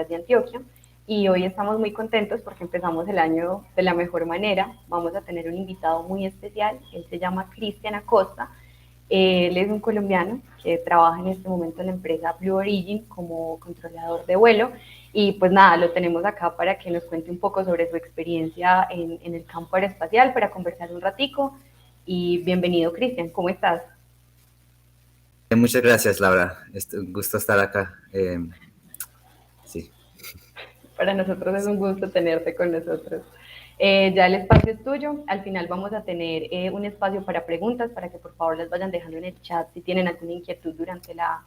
de Antioquia. Y hoy estamos muy contentos porque empezamos el año de la mejor manera. Vamos a tener un invitado muy especial. Él se llama Cristian Acosta. Él es un colombiano que trabaja en este momento en la empresa Blue Origin como controlador de vuelo. Y pues nada, lo tenemos acá para que nos cuente un poco sobre su experiencia en el campo aeroespacial, para conversar un ratico. Y bienvenido, Cristian, ¿cómo estás? Muchas gracias, Laura. Es un gusto estar acá. Sí. Para nosotros es un gusto tenerte con nosotros. Ya el espacio es tuyo. Al final vamos a tener un espacio para preguntas, para que por favor las vayan dejando en el chat si tienen alguna inquietud durante la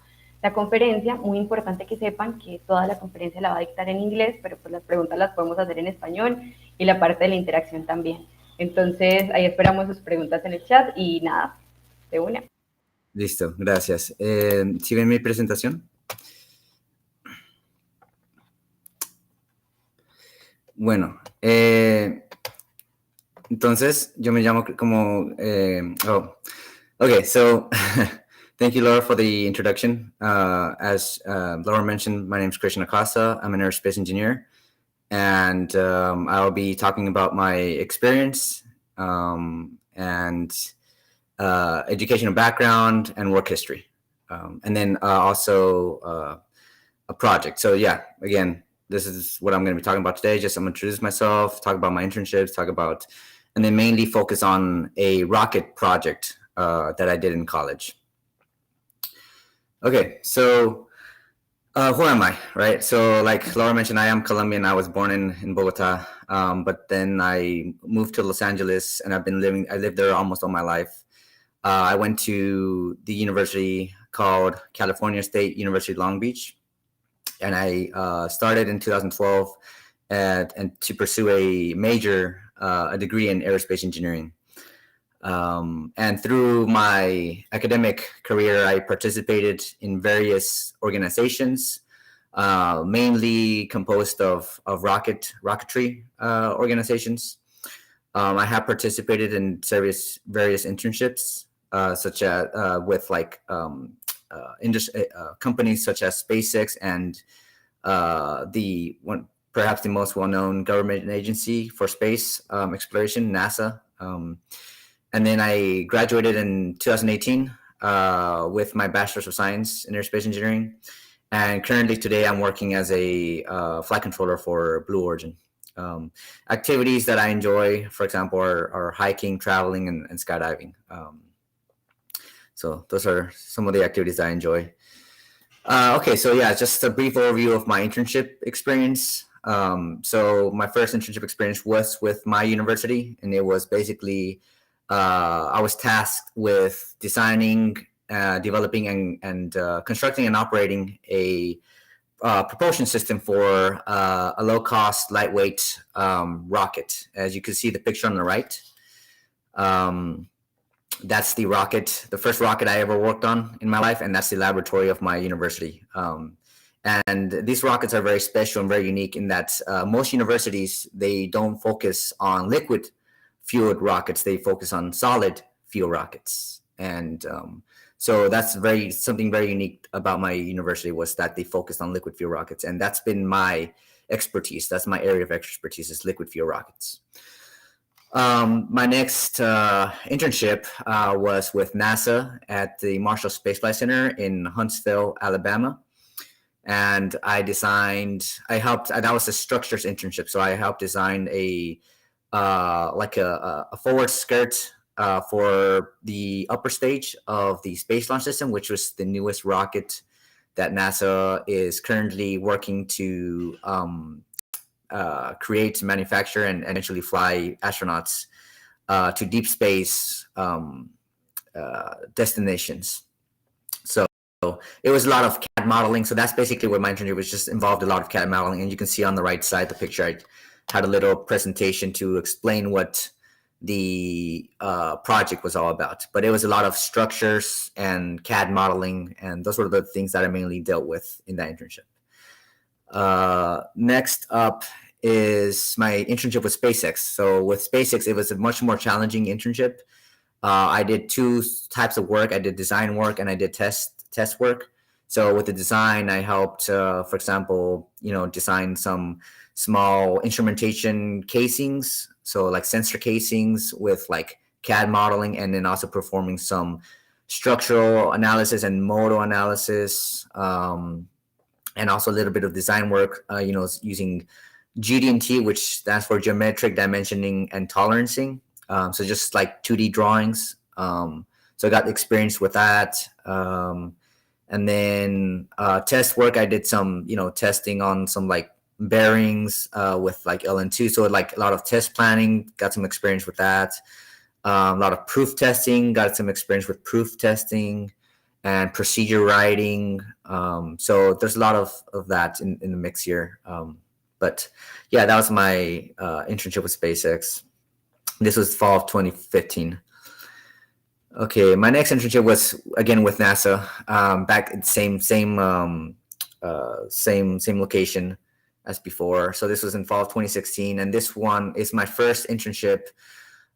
conferencia. Muy importante que sepan que toda la conferencia la va a dictar en inglés, pero pues las preguntas las podemos hacer en español y la parte de la interacción también. Entonces ahí esperamos sus preguntas en el chat y nada, de una. Listo, gracias. ¿Sí ven mi presentación? Bueno, entonces yo me llamo como... okay, so thank you, Laura, for the introduction. As Laura mentioned, my name is Cristian Acosta. I'm an aerospace engineer, and I'll be talking about my experience and educational background and work history, and then also a project. So yeah, again, this is what I'm going to be talking about today. Just I'm going to introduce myself, talk about my internships, and then mainly focus on a rocket project that I did in college. Okay, so who am I, right? So like Laura mentioned, I am Colombian. I was born in Bogota, but then I moved to Los Angeles, and I lived there almost all my life. I went to the university called California State University Long Beach, and I started in 2012 and to pursue a degree in aerospace engineering. And through my academic career, I participated in various organizations, mainly composed of rocketry organizations. I have participated in various internships, such as with like companies such as SpaceX and perhaps the most well-known government agency for space exploration, NASA. And then I graduated in 2018 with my Bachelor's of Science in Aerospace Engineering. And currently today I'm working as a flight controller for Blue Origin. Activities that I enjoy, for example, are hiking, traveling, and skydiving. So those are some of the activities I enjoy. Okay, so yeah, just a brief overview of my internship experience. So my first internship experience was with my university, and it was basically I was tasked with designing, developing, and constructing and operating a propulsion system for a low-cost, lightweight rocket. As you can see the picture on the right, that's the rocket, the first rocket I ever worked on in my life, and that's the laboratory of my university. And these rockets are very special and very unique in that most universities, they don't focus on liquid fueled rockets, they focus on solid fuel rockets. And so that's something very unique about my university, was that they focused on liquid fuel rockets. And that's been my expertise. That's my area of expertise, is liquid fuel rockets. My next internship was with NASA at the Marshall Space Flight Center in Huntsville, Alabama. And that was a structures internship. So I helped design a forward skirt for the upper stage of the Space Launch System, which was the newest rocket that NASA is currently working to create, manufacture, and eventually fly astronauts to deep space destinations. So it was a lot of CAD modeling. So that's basically what my internship was, just involved a lot of CAD modeling. And you can see on the right side, the picture, I had a little presentation to explain what the project was all about. But it was a lot of structures and CAD modeling, and those were the things that I mainly dealt with in that internship. Next up is my internship with SpaceX. So with SpaceX, it was a much more challenging internship. I did two types of work. I did design work and I did test work. So with the design, I helped, for example, design some small instrumentation casings, so like sensor casings with like CAD modeling, and then also performing some structural analysis and modal analysis, and also a little bit of design work, using GD&T, which stands for geometric dimensioning and tolerancing. So just like 2D drawings. So I got experience with that. And then test work, I did some, testing on some like bearings with like LN2. So like a lot of test planning, got some experience with that. A lot of proof testing, got some experience with proof testing and procedure writing. So there's a lot of that in the mix here. But yeah, that was my internship with SpaceX. This was fall of 2015. Okay, my next internship was again with NASA, back at the same location as before. So this was in fall of 2016, and this one is my first internship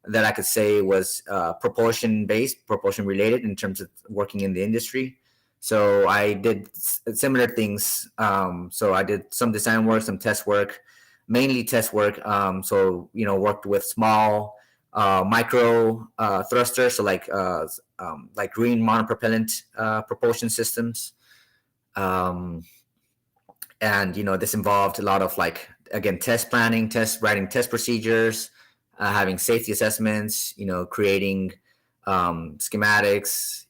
that I could say was propulsion based, propulsion related in terms of working in the industry. So I did similar things. So I did some design work, some test work, mainly test work. So worked with small micro thrusters, so like green monopropellant propulsion systems, and this involved a lot of like, again, test planning, writing test procedures, having safety assessments, creating schematics,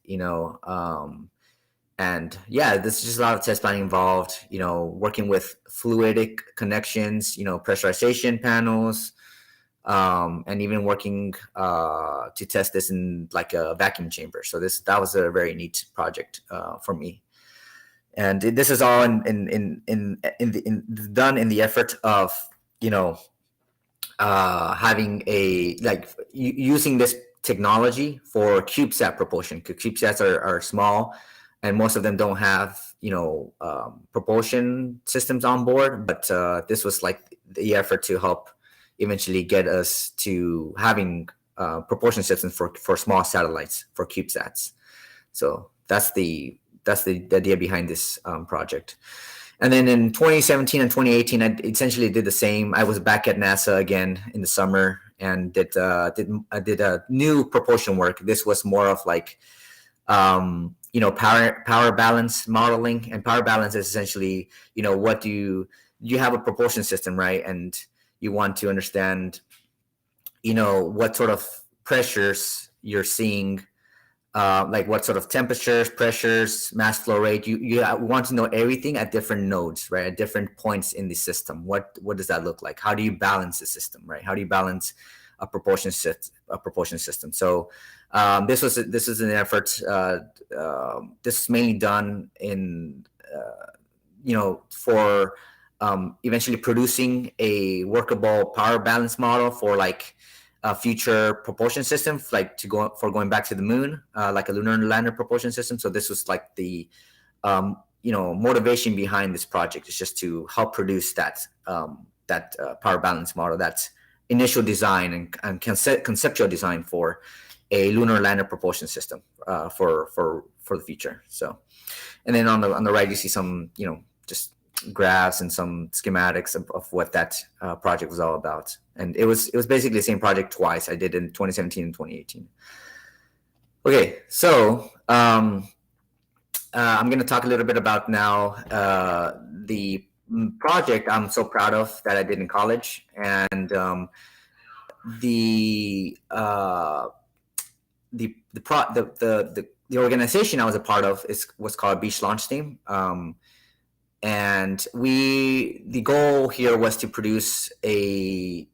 and yeah, there's just a lot of test planning involved, working with fluidic connections, pressurization panels, and even working to test this in like a vacuum chamber. So that was a very neat project for me. And this is all done in the effort of having using this technology for CubeSat propulsion, because CubeSats are small, and most of them don't have propulsion systems on board. But this was like the effort to help eventually get us to having propulsion systems for small satellites, for CubeSats. So that's the idea behind this project. And then in 2017 and 2018, I essentially did the same. I was back at NASA again in the summer and did a new propulsion work. This was more of like power balance modeling. And power balance is essentially, what you have a propulsion system, right? And you want to understand, what sort of pressures you're seeing, like what sort of temperatures, pressures, mass flow rate. You want to know everything at different nodes, right? At different points in the system. What does that look like? How do you balance the system, right? How do you balance a propulsion system? So this was an effort. This is mainly done in for eventually producing a workable power balance model for like a future propulsion system, like going back to the moon, like a lunar lander propulsion system. So this was like the motivation behind this project, is just to help produce that power balance model, that's initial design and conceptual design for a lunar lander propulsion system for the future. So, and then on the right you see some just graphs and some schematics of what that project was all about. And it was basically the same project twice. I did in 2017 and 2018. Okay, so I'm going to talk a little bit about now the project I'm so proud of that I did in college, and the organization I was a part of was called Beach Launch Team. And the goal here was to produce a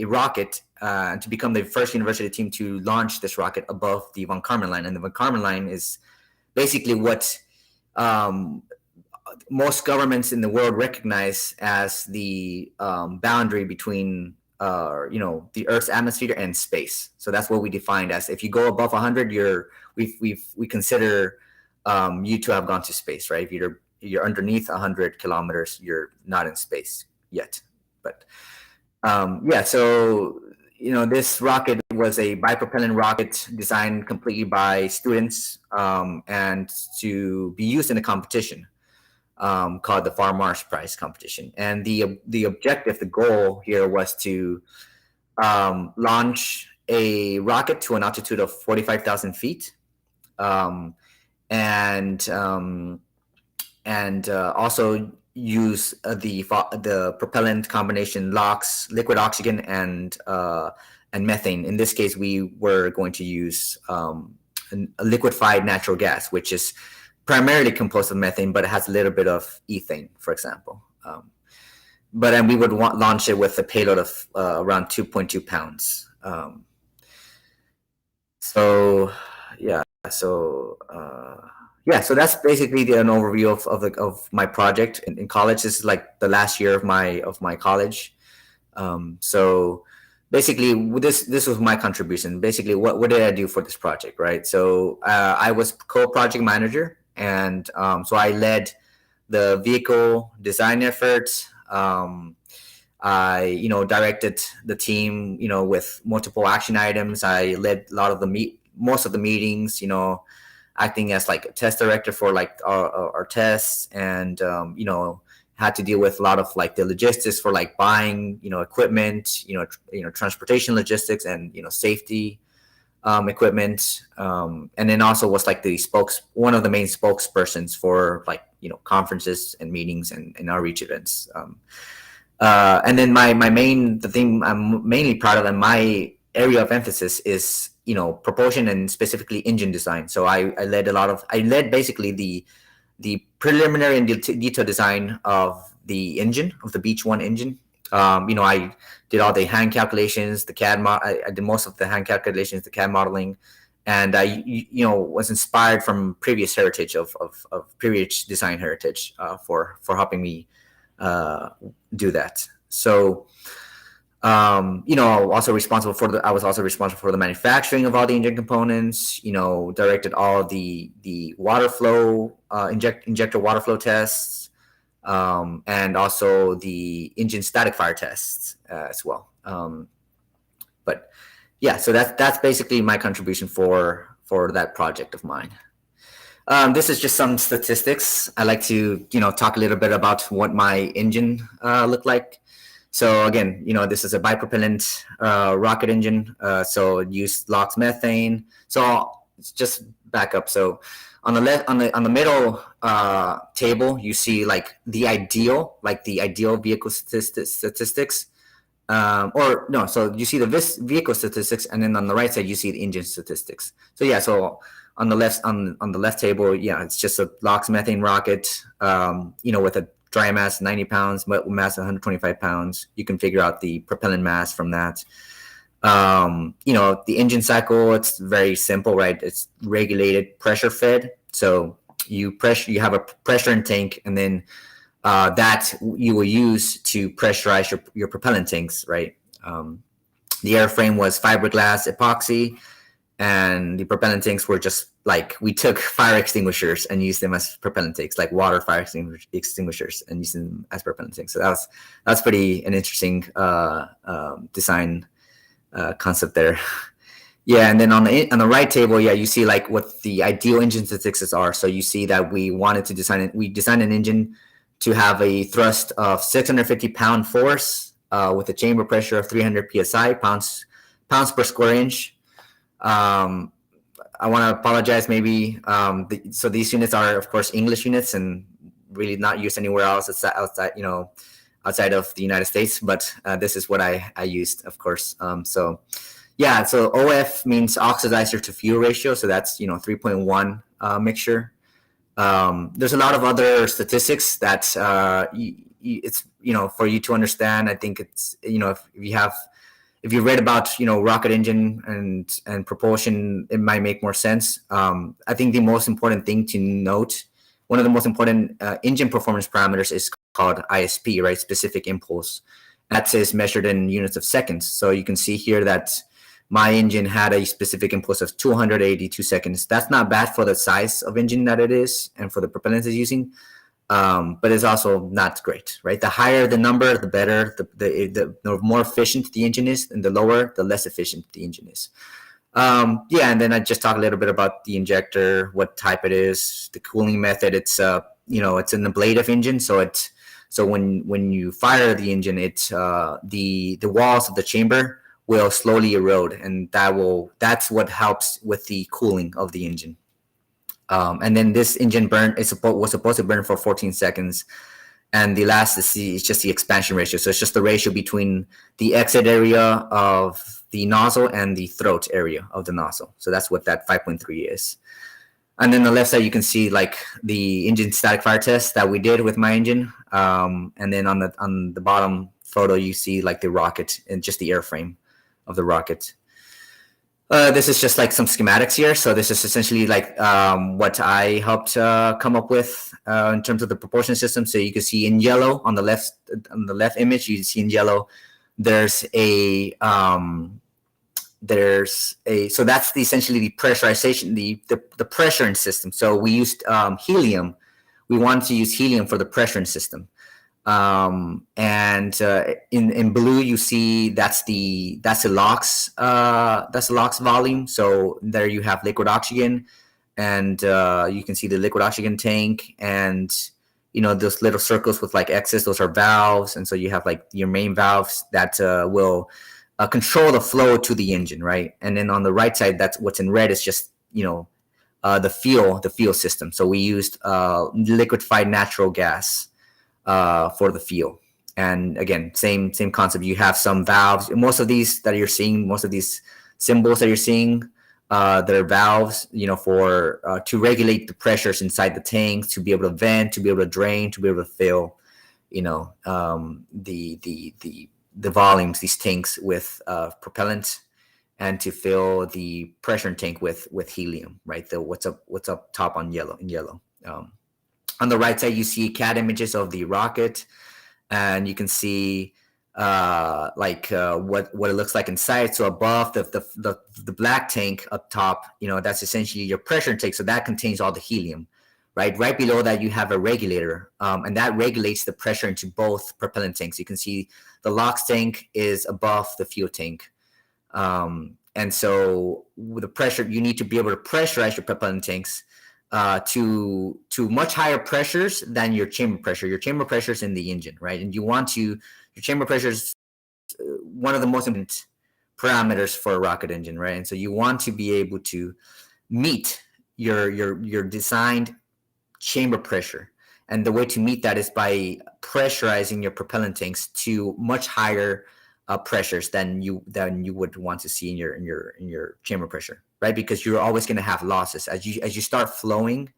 rocket to become the first university team to launch this rocket above the von Karman line. And the von Karman line is basically what most governments in the world recognize as the boundary between the Earth's atmosphere and space. So that's what we defined as, if you go above 100, we consider you to have gone to space, right? If you're underneath 100 kilometers, you're not in space yet. But so this rocket was a bipropellant rocket designed completely by students, and to be used in a competition called the Far Mars Prize competition. And the objective, the goal here was to launch a rocket to an altitude of 45,000 feet, and also use the propellant combination LOX, liquid oxygen, and methane. In this case, we were going to use a liquefied natural gas, which is primarily composed of methane, but it has a little bit of ethane, for example. But then we would launch it with a payload of around 2.2 pounds. So that's basically an overview of my project in college. This is like the last year of my college. So basically, this was my contribution. Basically, what did I do for this project, right? So I was co-project manager, and so I led the vehicle design effort. I directed the team, with multiple action items. I led a lot of most of the meetings, acting as like a test director for like our tests, and had to deal with a lot of like the logistics for like buying equipment, transportation logistics, and safety equipment, and then also was like one of the main spokespersons for like conferences and meetings and outreach events. And then the thing I'm mainly proud of, and my area of emphasis is propulsion, and specifically engine design. So I led basically the preliminary and detailed design of the engine, of the Beech 1 engine. I did all the hand calculations, the CAD I did most of the hand calculations, the CAD modeling, and I was inspired from previous heritage of previous design heritage for helping me do that. So I was also responsible for the manufacturing of all the engine components, directed all the water flow, injector water flow tests, and also the engine static fire tests as well. But yeah, so that's basically my contribution for that project of mine. This is just some statistics. I like to, talk a little bit about what my engine looked like. So again, this is a bipropellant rocket engine. So it used LOX methane. So just back up. So on the left, on the middle table, you see like the ideal vehicle statistics. So you see the vehicle statistics, and then on the right side you see the engine statistics. So yeah, so on the left table, yeah, it's just a LOX methane rocket, with a dry mass 90 pounds, mass 125 pounds. You can figure out the propellant mass from that. The engine cycle, it's very simple, right? It's regulated, pressure fed. So you have a pressure in tank, and then that you will use to pressurize your propellant tanks, right? The airframe was fiberglass epoxy, and the propellant tanks were just like, we took fire extinguishers and used them as propellant tanks, like water fire extinguishers, and used them as propellant tanks. So that's pretty an interesting design concept there. Yeah, and then on the right table, yeah, you see like what the ideal engine statistics are. So you see that we designed an engine to have a thrust of 650 pound force with a chamber pressure of 300 psi, pounds per square inch. I want to apologize, maybe. So these units are, of course, English units and really not used anywhere else outside of the United States. But this is what I used, of course. So OF means oxidizer to fuel ratio. So that's 3.1 mixture. There's a lot of other statistics that it's for you to understand. I think it's if you read about rocket engine and propulsion, it might make more sense. I think the most important thing to note, one of the most important engine performance parameters is called ISP, right? Specific impulse. That is measured in units of seconds. So you can see here that my engine had a specific impulse of 282 seconds. That's not bad for the size of engine that it is and for the propellant it's using. but it's also not great, right? The higher the number, the better, the more efficient the engine is, and the lower, the less efficient the engine is. Yeah, and then I just talk a little bit about the injector, what type it is, the cooling method. It's it's an ablative engine, so when you fire the engine, the walls of the chamber will slowly erode, and that's what helps with the cooling of the engine. And then this engine was supposed to burn for 14 seconds. And the last is just the expansion ratio. So it's just the ratio between the exit area of the nozzle and the throat area of the nozzle. So that's what that 5.3 is. And then on the left side, you can see like the engine static fire test that we did with my engine. And then on the bottom photo, you see like the rocket and just the airframe of the rocket. This is just like some schematics here. So this is essentially like what I helped come up with in terms of the propulsion system. So you can see in yellow on the left image, you see in yellow, there's a so that's essentially the pressurization, the pressuring system. So we used helium. We wanted to use helium for the pressuring system. And in blue you see that's the LOX volume. So there you have liquid oxygen, and you can see the liquid oxygen tank, and those little circles with like X's, those are valves. And so you have like your main valves that will control the flow to the engine, right? And then on the right side, that's what's in red is just the fuel system. So we used liquefied natural gas for the fuel. And again, same concept. You have some valves. Most of these symbols that you're seeing, they're valves, for to regulate the pressures inside the tanks, to be able to vent, to be able to drain, to be able to fill, the volumes, these tanks with propellant, and to fill the pressure tank with helium, right? What's up top in yellow. On the right side, you see CAD images of the rocket, and you can see what it looks like inside. So above the black tank up top, that's essentially your pressure tank. So that contains all the helium, right? Right below that, you have a regulator, and that regulates the pressure into both propellant tanks. You can see the LOX tank is above the fuel tank. And so with the pressure, you need to be able to pressurize your propellant tanks to much higher pressures than your chamber pressure. Your chamber pressure is in the engine, right? And your chamber pressure is one of the most important parameters for a rocket engine, right? And so you want to be able to meet your designed chamber pressure. And the way to meet that is by pressurizing your propellant tanks to much higher pressures than you would want to see in your chamber pressure, right? Because you're always going to have losses as you start flowing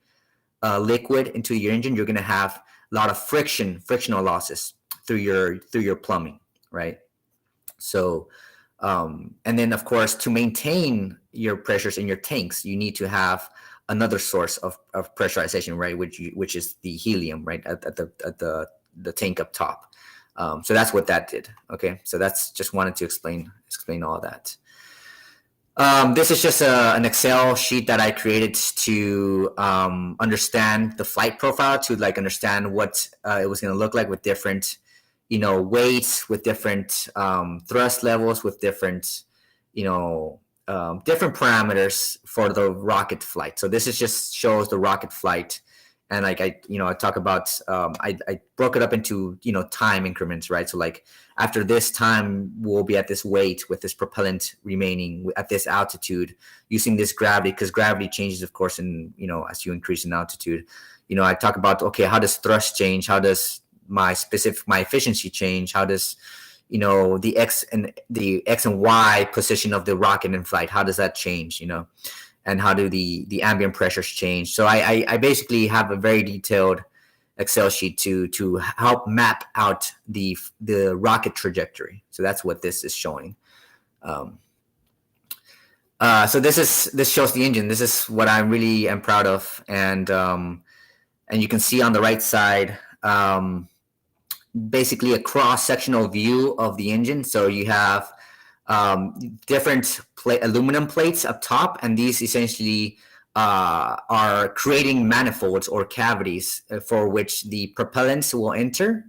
liquid into your engine. You're going to have a lot of frictional losses through your plumbing, right? So and then of course, to maintain your pressures in your tanks, you need to have another source of pressurization, right? Which is the helium, right, at the tank up top. So that's what that did. Okay, so that's just wanted to explain all that. This is just an Excel sheet that I created to understand the flight profile, to like understand what it was going to look like with different, weights, with different thrust levels, with different, different parameters for the rocket flight. So this is just shows the rocket flight. And like I talk about, I broke it up into, time increments, right? So like after this time, we'll be at this weight with this propellant remaining at this altitude using this gravity, because gravity changes, of course, as you increase in altitude. I talk about, okay, how does thrust change? How does my efficiency change? How does, the X and Y position of the rocket in flight, how does that change, and how do the ambient pressures change? So I basically have a very detailed Excel sheet to help map out the rocket trajectory. So that's what this is showing. So this shows the engine. This is what I really am proud of, and you can see on the right side basically a cross-sectional view of the engine. So you have different aluminum plates up top, and these essentially are creating manifolds or cavities for which the propellants will enter,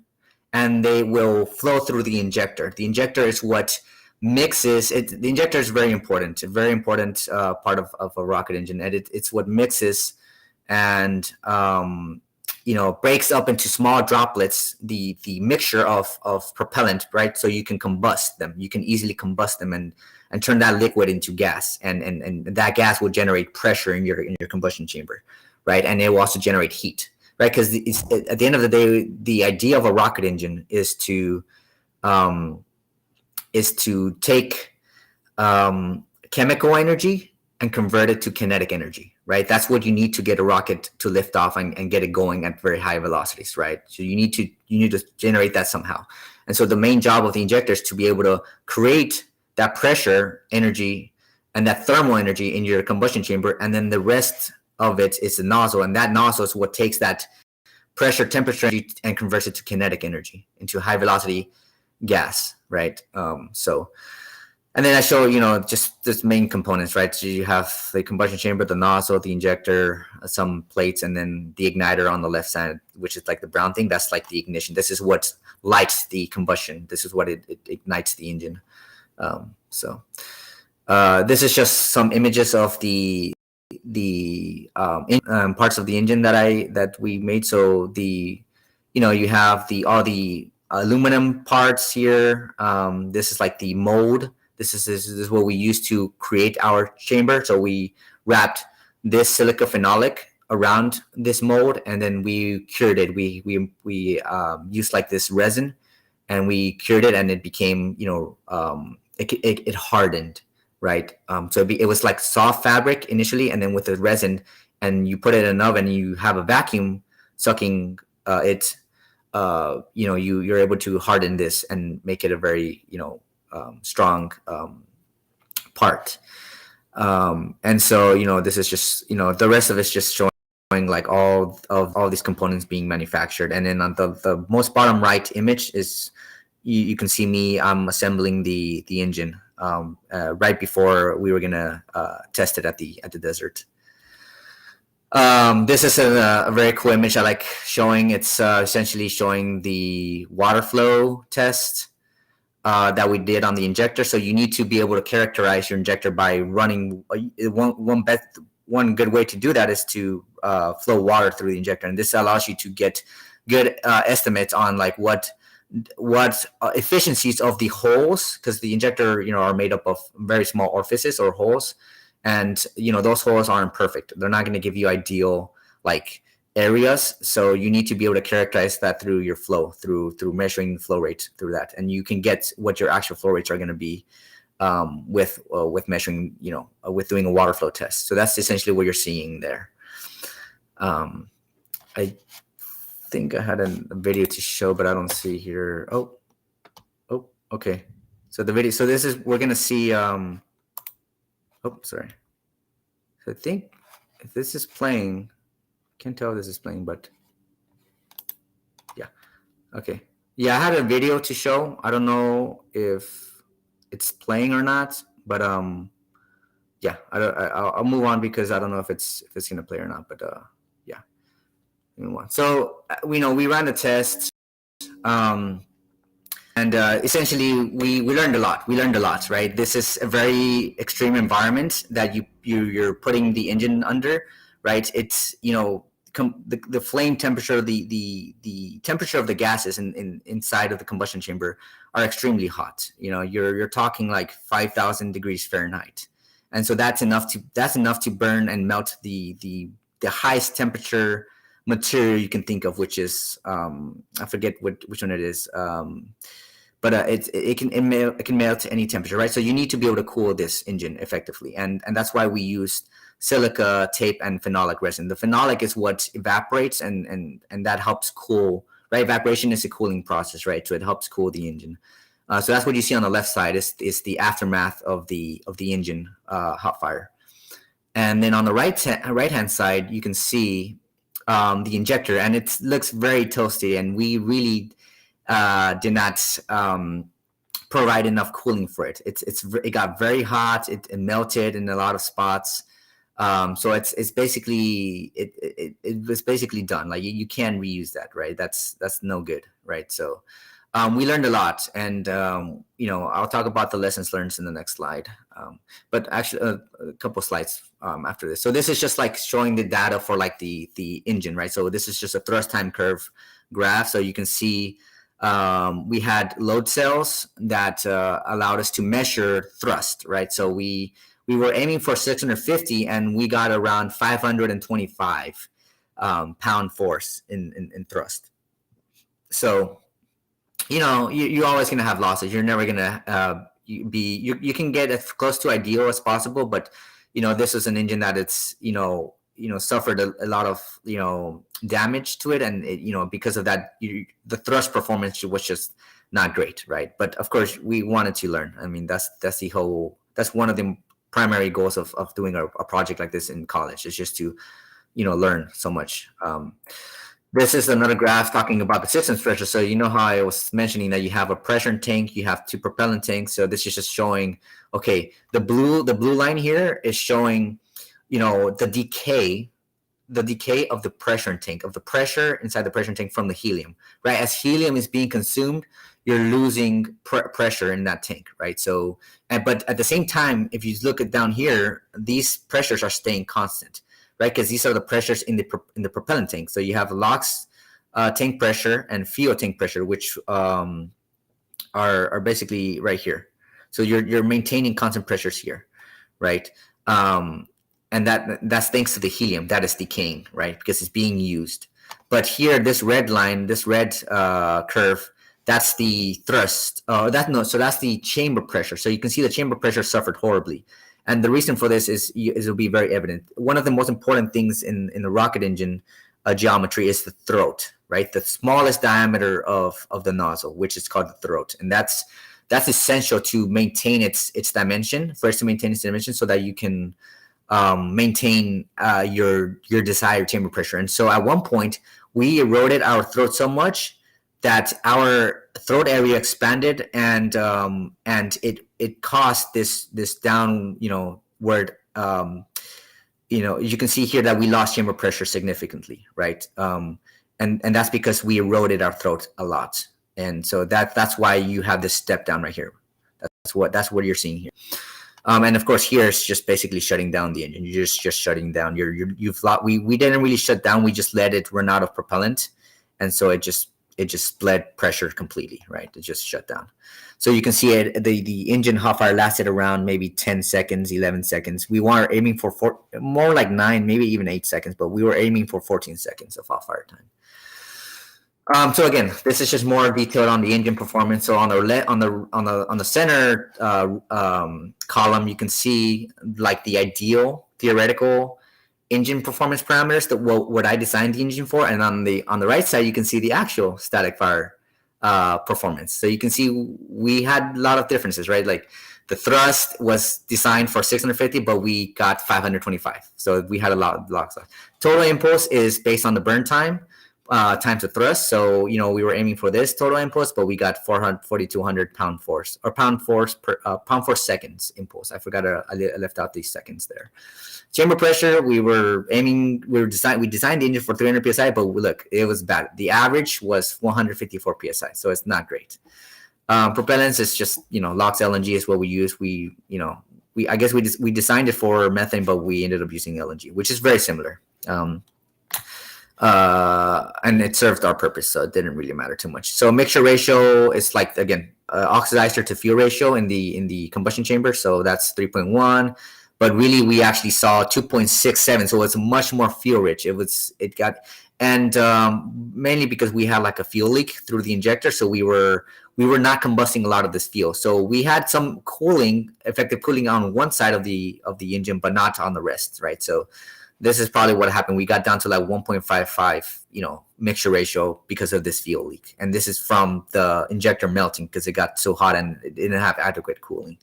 and they will flow through the injector. The injector is what mixes it. The injector is very important, a very important part of a rocket engine, and it's what mixes and breaks up into small droplets the mixture of propellant, right? So you can combust them. You can easily combust them and turn that liquid into gas, and that gas will generate pressure in your combustion chamber, right? And it will also generate heat, right? Because at the end of the day, the idea of a rocket engine is to take chemical energy and convert it to kinetic energy, right? That's what you need to get a rocket to lift off and get it going at very high velocities, right? So you need to generate that somehow. And so the main job of the injector is to be able to create that pressure energy and that thermal energy in your combustion chamber, and then the rest of it is the nozzle, and that nozzle is what takes that pressure, temperature energy and converts it to kinetic energy, into high velocity gas, right? And then I show, just this main components, right? So you have the combustion chamber, the nozzle, the injector, some plates, and then the igniter on the left side, which is like the brown thing. That's like the ignition. This is what lights the combustion. This is what it ignites the engine. This is just some images of the parts of the engine that we made. So you have all the aluminum parts here. This is like the mold. This is what we used to create our chamber. So we wrapped this silica phenolic around this mold, and then we cured it. We used like this resin, and we cured it, and it became it hardened, right? So it was like soft fabric initially, and then with the resin, and you put it in an oven, you have a vacuum sucking it. You're able to harden this and make it a very strong part. And so this is just the rest of it's just showing like all these components being manufactured. And then on the most bottom right image is you can see me assembling the engine right before we were gonna test it at the desert. This is a very cool image I like showing. It's essentially showing the water flow test that we did on the injector. So you need to be able to characterize your injector by running. One good way to do that is to flow water through the injector, and this allows you to get good estimates on like what efficiencies of the holes, because the injector are made up of very small orifices or holes, and those holes aren't perfect. They're not going to give you ideal like areas, so you need to be able to characterize that through your flow, through measuring the flow rate through that, and you can get what your actual flow rates are going to be with measuring, with doing a water flow test. So that's essentially what you're seeing there. I think I had a video to show, but I don't see here. Oh, okay. So the video. So this is we're gonna see. Oh, sorry. So I think if this is playing, can't tell if this is playing, but yeah. Okay. Yeah, I had a video to show. I don't know if it's playing or not, but yeah, I'll move on because I don't know if it's gonna play or not, but yeah, move on. So we ran the test, and essentially we learned a lot. Right? This is a very extreme environment that you're putting the engine under, right? It's the flame temperature, the temperature of the gases inside of the combustion chamber are extremely hot. You're talking like 5,000 degrees Fahrenheit, and so that's enough to burn and melt the highest temperature material you can think of, which is I forget which one it is, but it can melt to any temperature, right? So you need to be able to cool this engine effectively, and that's why we used silica, tape, and phenolic resin. The phenolic is what evaporates and that helps cool, right? Evaporation is a cooling process, right? So it helps cool the engine. So that's what you see on the left side is the aftermath of the engine hot fire. And then on the right hand side, you can see the injector, and it looks very toasty, and we really did not provide enough cooling for it. It got very hot. It melted in a lot of spots. So it's basically it was basically done. Like you can't reuse that, right? That's no good, right? So we learned a lot, and I'll talk about the lessons learned in the next slide. But actually, a couple slides after this. So this is just like showing the data for like the engine, right? So this is just a thrust time curve graph. So you can see we had load cells that allowed us to measure thrust, right? So we were aiming for 650, and we got around 525 pound force in thrust. So you're always going to have losses. You're never going to you can get as close to ideal as possible, but this is an engine that it's suffered a lot of damage to it, and because of that, the thrust performance was just not great, right? But of course, we wanted to learn. I mean, that's one of the primary goals of doing a project like this in college, is just to learn so much. This is another graph talking about the systems pressure. So how I was mentioning that you have a pressure tank, you have two propellant tanks. So this is just showing, okay, the blue line here is showing, the decay of the pressure tank, of the pressure inside the pressure tank from the helium, right? As helium is being consumed, you're losing pressure in that tank, right? So, but at the same time, if you look at down here, these pressures are staying constant, right? Because these are the pressures in the propellant tank. So you have LOX tank pressure and fuel tank pressure, which are basically right here. So you're maintaining constant pressures here, right? And that's thanks to the helium that is decaying, right? Because it's being used. But here, this red line, this red curve, that's the thrust. So that's the chamber pressure. So you can see the chamber pressure suffered horribly. And the reason for this is it'll be very evident. One of the most important things in the rocket engine geometry is the throat, right? The smallest diameter of the nozzle, which is called the throat. And that's essential to maintain its dimension, first to maintain its dimension so that you can maintain your desired chamber pressure. And so at one point, we eroded our throat so much that our throat area expanded, and it caused this downward. You can see here that we lost chamber pressure significantly, right? And that's because we eroded our throat a lot, and so that's why you have this step down right here. That's what you're seeing here. And of course, here it's just basically shutting down the engine. You're just shutting down. We didn't really shut down. We just let it run out of propellant, and so it just bled pressure completely, right? It just shut down. So you can see it. The engine hot fire lasted around maybe 10 seconds, 11 seconds. We were aiming for more like 9, maybe even 8 seconds, but we were aiming for 14 seconds of hot fire time. So again, this is just more detailed on the engine performance. So on the center column, you can see like the ideal theoretical engine performance parameters, that what I designed the engine for, and on the right side, you can see the actual static fire performance. So you can see we had a lot of differences, right? Like the thrust was designed for 650, but we got 525. So we had a lot of stuff. Total impulse is based on the burn time times the thrust. So we were aiming for this total impulse, but we got 4,200 pound force seconds impulse. I forgot I left out these seconds there. Chamber pressure, we designed the engine for 300 psi, but look, it was bad. The average was 154 psi, so it's not great. Propellants is just LOX LNG is what we use. We designed it for methane, but we ended up using LNG, which is very similar. And it served our purpose, so it didn't really matter too much. So mixture ratio is like, again, oxidizer to fuel ratio in the combustion chamber, so that's 3.1. But really, we actually saw 2.67, so it's much more fuel rich. Mainly because we had like a fuel leak through the injector, so we were not combusting a lot of this fuel. So we had some effective cooling on one side of the engine, but not on the rest, right? So this is probably what happened. We got down to like 1.55, mixture ratio because of this fuel leak, and this is from the injector melting because it got so hot and it didn't have adequate cooling.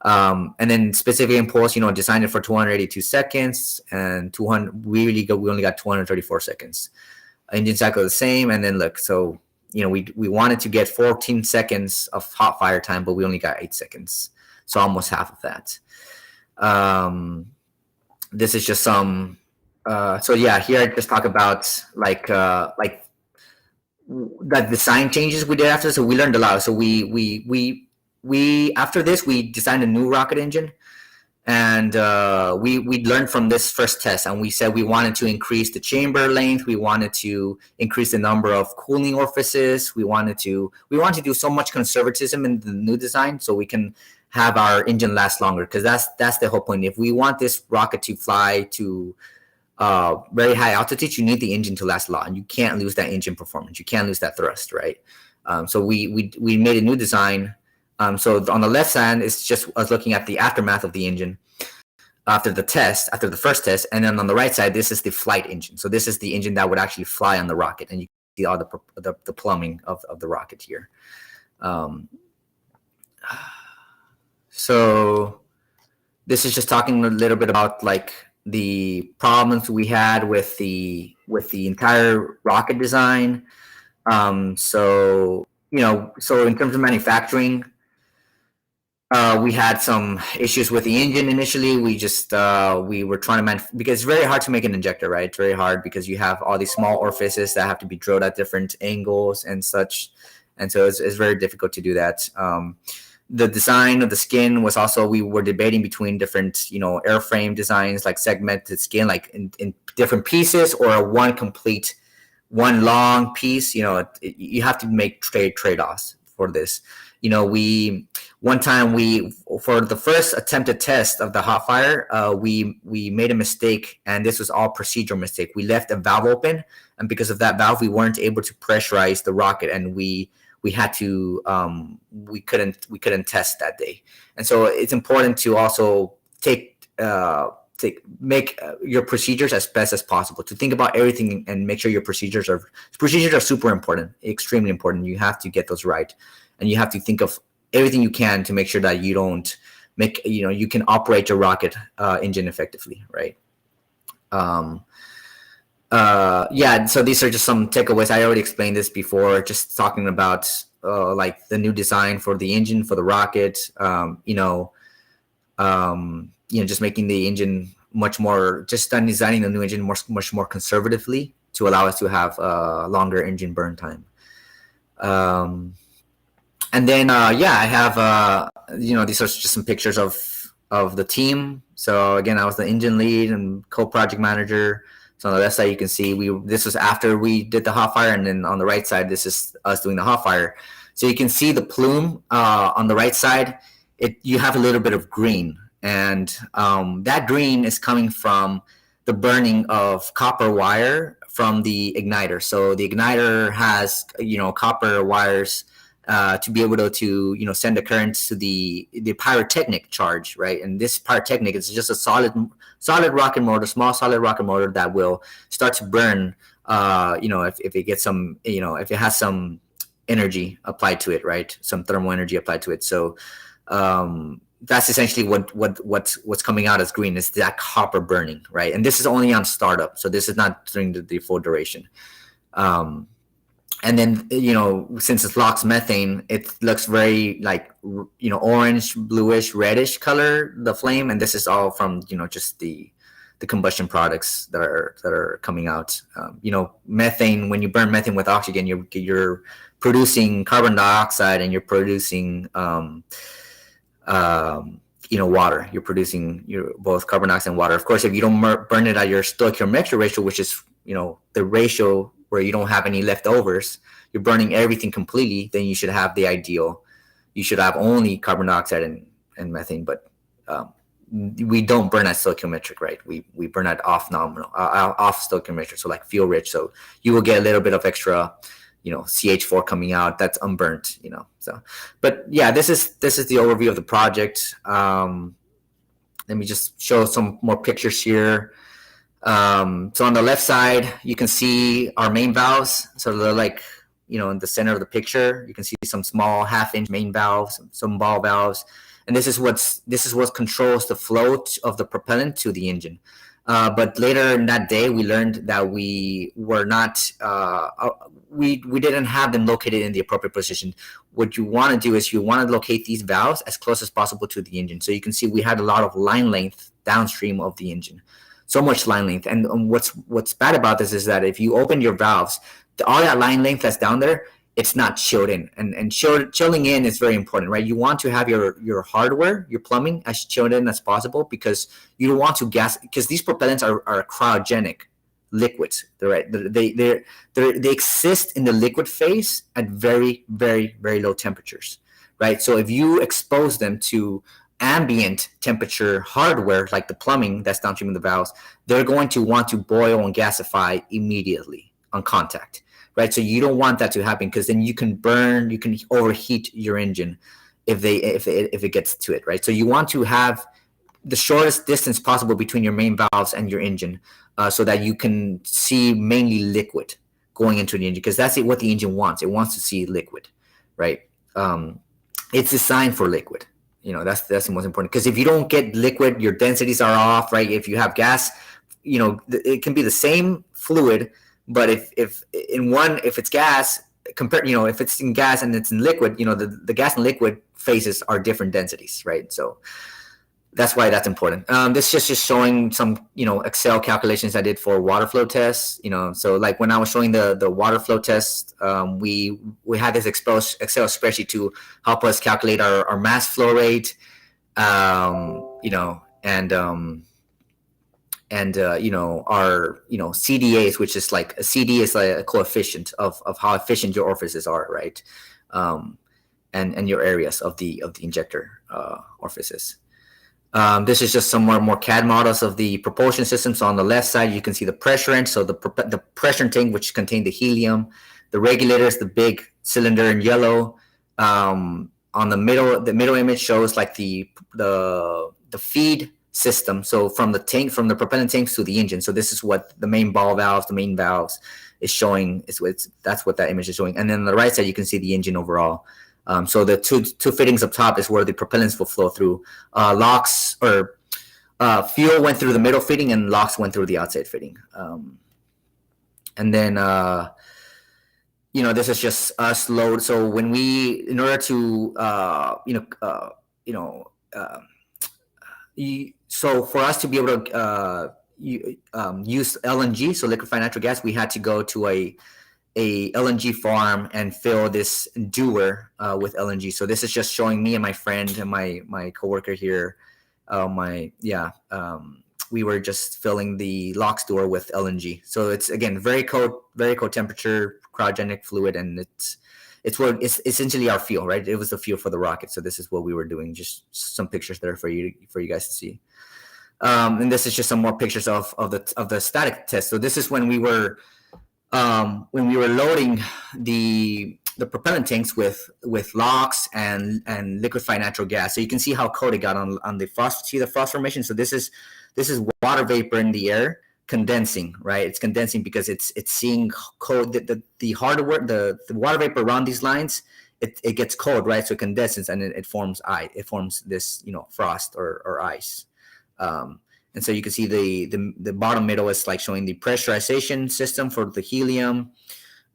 And then specific impulse, designed it for 282 seconds, and we only got 234 seconds. Engine cycle the same, and then look, so we wanted to get 14 seconds of hot fire time, but we only got 8 seconds, so almost half of that. this is just some. So yeah, here I just talk about like the design changes we did after. So we learned a lot. So we after this we designed a new rocket engine, and we learned from this first test, and we said we wanted to increase the chamber length, we wanted to increase the number of cooling orifices, we wanted to do so much conservatism in the new design so we can have our engine last longer, because that's the whole point. If we want this rocket to fly to very high altitudes, you need the engine to last long. You can't lose that engine performance, you can't lose that thrust, right? So we made a new design. So on the left side, it's just us looking at the aftermath of the engine after the first test. And then on the right side, this is the flight engine. So this is the engine that would actually fly on the rocket. And you can see all the plumbing of the rocket here. So this is just talking a little bit about like the problems we had with the entire rocket design. So in terms of manufacturing, we had some issues with the engine initially. We were trying to because it's very hard to make an injector, right? It's very hard because you have all these small orifices that have to be drilled at different angles and such, and so it's very difficult to do that. The design of the skin was also, we were debating between different airframe designs, like segmented skin, like in different pieces, or one long piece. You have to make trade-offs for this. One time for the first attempted test of the hot fire, we made a mistake, and this was all procedural mistake. We left a valve open, and because of that valve, we weren't able to pressurize the rocket, and we had to we couldn't test that day. And so it's important to also make your procedures as best as possible, to think about everything and make sure your procedures are super important, extremely important. You have to get those right, and you have to think of everything you can to make sure that you don't you can operate your rocket engine effectively, right? So these are just some takeaways. I already explained this before, just talking about like the new design for the engine, for the rocket, just making the engine much more, just designing the new engine much more conservatively to allow us to have longer engine burn time. And then I have these are just some pictures of the team. So again, I was the engine lead and co-project manager. So on the left side, you can see this was after we did the hot fire, and then on the right side, this is us doing the hot fire. So you can see the plume on the right side. You have a little bit of green, and that green is coming from the burning of copper wire from the igniter. So the igniter has copper wires to be able to send the current to the pyrotechnic charge, right? And this pyrotechnic is just a solid rocket motor, small solid rocket motor that will start to burn if it gets some if it has some energy applied to it, right? Some thermal energy applied to it. So that's essentially what's coming out as green, is that copper burning, right? And this is only on startup, so this is not during the full duration. And then since it locks methane, it looks very like orange, bluish, reddish color, the flame, and this is all from just the combustion products that are coming out. Methane, when you burn methane with oxygen, you're producing carbon dioxide, and you're producing water. You're producing both carbon dioxide and water. Of course, if you don't burn it at your stoichiometric ratio, which is the ratio where you don't have any leftovers, you're burning everything completely, then you should have the ideal. You should have only carbon dioxide and methane, but we don't burn at stoichiometric, right? We burn at off stoichiometric, so like fuel rich. So you will get a little bit of extra, CH4 coming out that's unburnt, So, but yeah, this is the overview of the project. Let me just show some more pictures here. So on the left side, you can see our main valves. So they're like, in the center of the picture, you can see some small 1/2-inch main valves, some ball valves, and this is what controls the flow of the propellant to the engine. But later in that day, we learned that we were not, we didn't have them located in the appropriate position. What you want to do is you want to locate these valves as close as possible to the engine. So you can see we had a lot of line length downstream of the engine. So much line length. And what's bad about this is that if you open your valves, all that line length that's down there, it's not chilled in. And chilling in is very important, right? You want to have your hardware, your plumbing, as chilled in as possible, because you don't want to gas, because these propellants are cryogenic liquids, right? They exist in the liquid phase at very, very, very low temperatures, right? So if you expose them to ambient temperature hardware, like the plumbing that's downstream of the valves, they're going to want to boil and gasify immediately on contact, right? So you don't want that to happen, because then you can overheat your engine if it gets to it, right? So you want to have the shortest distance possible between your main valves and your engine, so that you can see mainly liquid going into the engine, because that's what the engine wants. It wants to see liquid, right? It's designed for liquid. That's the most important, because if you don't get liquid, your densities are off, right? If you have gas, it can be the same fluid, but if it's gas, if it's in gas and it's in liquid, the gas and liquid phases are different densities, right? So that's why that's important. This is just showing some, Excel calculations I did for water flow tests. So like when I was showing the water flow test, we had this Excel spreadsheet to help us calculate our mass flow rate, and our CDAs, which is like a CD is like a coefficient of how efficient your orifices are, right? And your areas of the injector orifices. This is just some more CAD models of the propulsion system. So on the left side, you can see the pressure end. So the pressure tank, which contains the helium, the regulators, the big cylinder in yellow. On the middle image shows like the feed system. So from the propellant tanks to the engine. So this is what the main valves is showing. That's what that image is showing. And then on the right side, you can see the engine overall. So the two fittings up top is where the propellants will flow through. Locks or fuel went through the middle fitting, and locks went through the outside fitting. And then this is just us load. So when in order to so for us to be able to use LNG, so liquefied natural gas, we had to go to a LNG farm and fill this dewar with LNG. So this is just showing me and my friend and my coworker here. We were just filling the LOX dewar with LNG. So it's again very cold temperature cryogenic fluid, and it's essentially our fuel, right? It was the fuel for the rocket. So this is what we were doing. Just some pictures there for you guys to see. And this is just some more pictures of the static test. So this is when we were loading the propellant tanks with LOX and liquefied natural gas. So you can see how cold it got on the frost. See the frost formation? So this is water vapor in the air condensing, right? It's condensing because it's seeing cold. The hardware, the water vapor around these lines, it gets cold, right? So it condenses and it forms ice. It forms this frost or ice. And so you can see the bottom middle is like showing the pressurization system for the helium.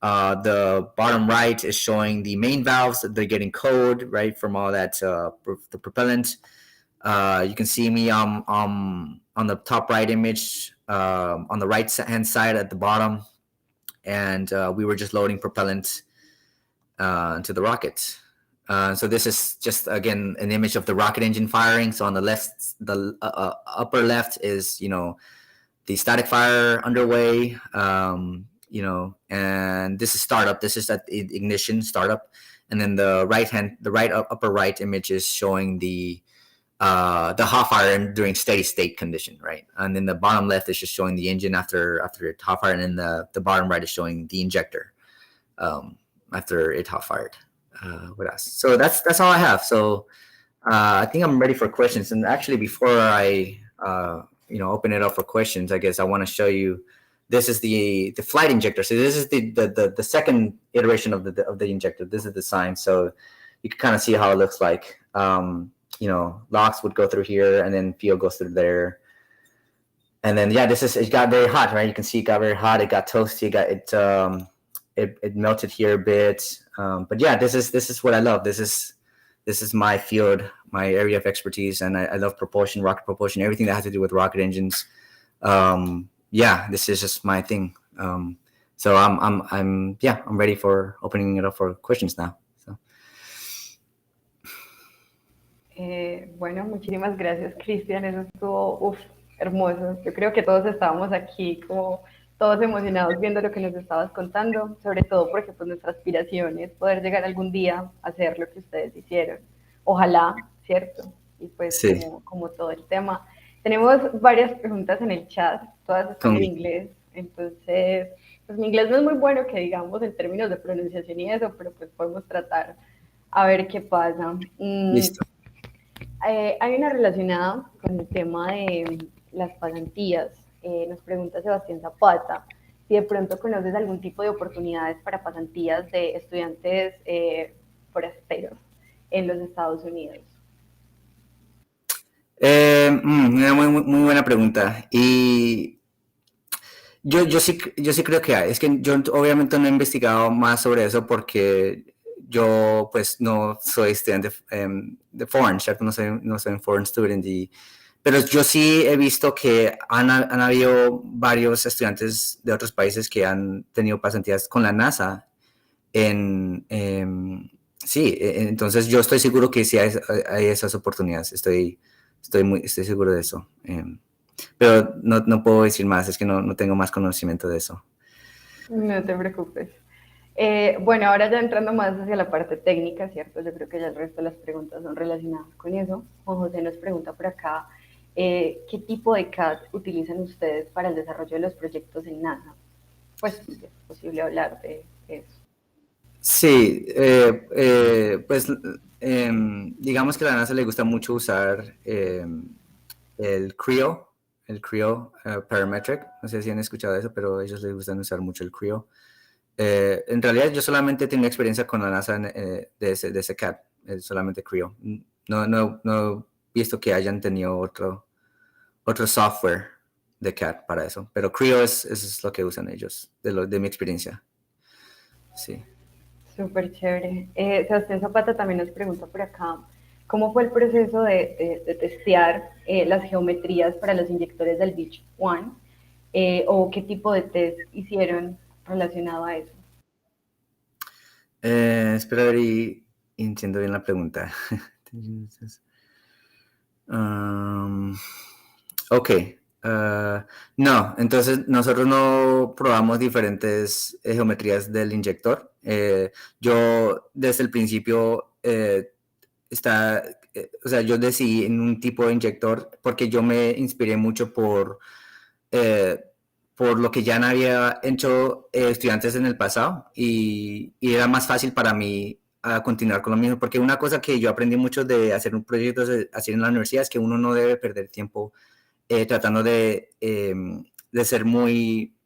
The bottom right is showing the main valves that they're getting cold, right, from all that the propellant. You can see me on the top right image, on the right hand side at the bottom, and we were just loading propellant to the rocket. So this is just again an image of the rocket engine firing. So on the left, the upper left is the static fire underway. And this is startup. This is at ignition startup, and then the upper right image is showing the hot fire during steady state condition, right? And then the bottom left is just showing the engine after it hot fired, and then the bottom right is showing the injector after it hot fired. What else? So that's all I have. So I think I'm ready for questions. And actually, before I open it up for questions, I guess I want to show you. This is the flight injector. So this is the second iteration of the injector. This is the sign. So you can kind of see how it looks like. LOX would go through here, and then fuel goes through there. And then it got very hot, right? You can see it got very hot. It got toasty. It melted here a bit. But yeah, this is what I love. This is this is my field, my area of expertise, and I love propulsion, rocket propulsion, everything that has to do with rocket engines. Yeah, this is just my thing. So I'm ready for opening it up for questions now. So. Bueno, muchísimas gracias, Cristian. Eso estuvo hermoso. Yo creo que todos estábamos aquí como todos emocionados viendo lo que nos estabas contando, sobre todo porque pues nuestra aspiración es poder llegar algún día a hacer lo que ustedes hicieron. Ojalá, ¿cierto? Y pues Sí. como todo el tema. Tenemos varias preguntas en el chat, todas están en inglés, entonces pues mi inglés no es muy bueno que digamos en términos de pronunciación y eso, pero pues podemos tratar a ver qué pasa. Listo. Hay una relacionada con el tema de las pasantías. Nos pregunta Sebastián Zapata si de pronto conoces algún tipo de oportunidades para pasantías de estudiantes forasteros en los Estados Unidos. Una muy buena pregunta. Y yo sí creo que hay. Es que yo obviamente no he investigado más sobre eso porque yo pues no soy estudiante de foreign, ¿cierto? No soy un foreign student. Pero yo sí he visto que han habido varios estudiantes de otros países que han tenido pasantías con la NASA. Sí, entonces yo estoy seguro que sí hay esas oportunidades. Estoy seguro de eso. Pero no puedo decir más, es que no tengo más conocimiento de eso. No te preocupes. Bueno, ahora ya entrando más hacia la parte técnica, ¿cierto? Yo creo que ya el resto de las preguntas son relacionadas con eso. Juan José nos pregunta por acá, ¿qué tipo de CAD utilizan ustedes para el desarrollo de los proyectos en NASA? Pues es posible hablar de eso. Sí, pues digamos que a la NASA le gusta mucho usar el Creo Parametric. No sé si han escuchado eso, pero a ellos les gustan usar mucho el Creo. En realidad yo solamente tengo experiencia con la NASA de ese CAD, solamente Creo. No he visto que hayan tenido otro software de CAD para eso, pero Creo es lo que usan ellos, de mi experiencia. Sí. Súper chévere. Sebastián Zapata también nos pregunta por acá, ¿cómo fue el proceso de testear las geometrías para los inyectores del Beach One? ¿O qué tipo de test hicieron relacionado a eso? Espero a ver y entiendo bien la pregunta. Ok. No, entonces nosotros no probamos diferentes geometrías del inyector. Yo desde el principio o sea, yo decidí en un tipo de inyector porque yo me inspiré mucho por lo que ya había hecho estudiantes en el pasado y era más fácil para mí a continuar con lo mismo, porque una cosa que yo aprendí mucho de hacer un proyecto así en la universidad es que uno no debe perder tiempo tratando de ser muy,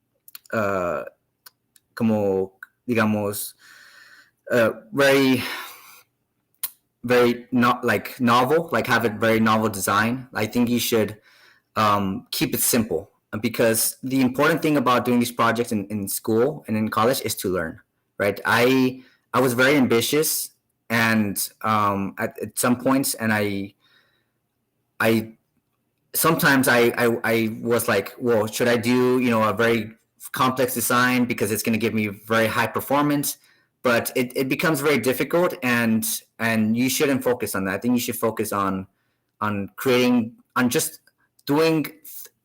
como, digamos, very novel, like have a very novel design. I think you should keep it simple, because the important thing about doing these projects in school and in college is to learn, right? I was very ambitious, and at some points, and I sometimes I was like, well, should I do a very complex design because it's going to give me very high performance? But it becomes very difficult, and you shouldn't focus on that. I think you should focus on creating, on just doing,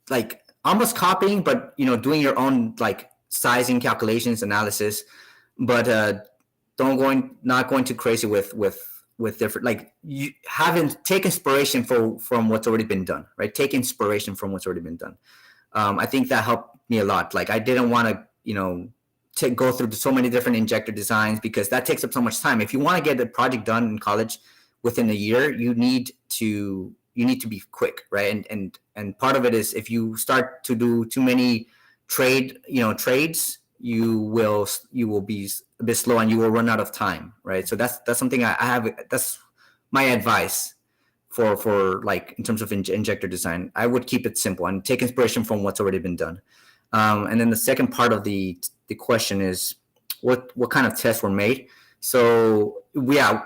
like, almost copying, but doing your own, like, sizing calculations, analysis, but not going too crazy with different, like, you take inspiration from what's already been done, right? Take inspiration from what's already been done. I think that helped me a lot. Like, I didn't want to go through so many different injector designs, because that takes up so much time. If you want to get a project done in college within a year, you need to be quick, right? And part of it is, if you start to do too many trades, you will be a bit slow and you will run out of time, right? So that's something I have. That's my advice for like, in terms of injector design. I would keep it simple and take inspiration from what's already been done. And then the second part of the question is, what kind of tests were made? So yeah,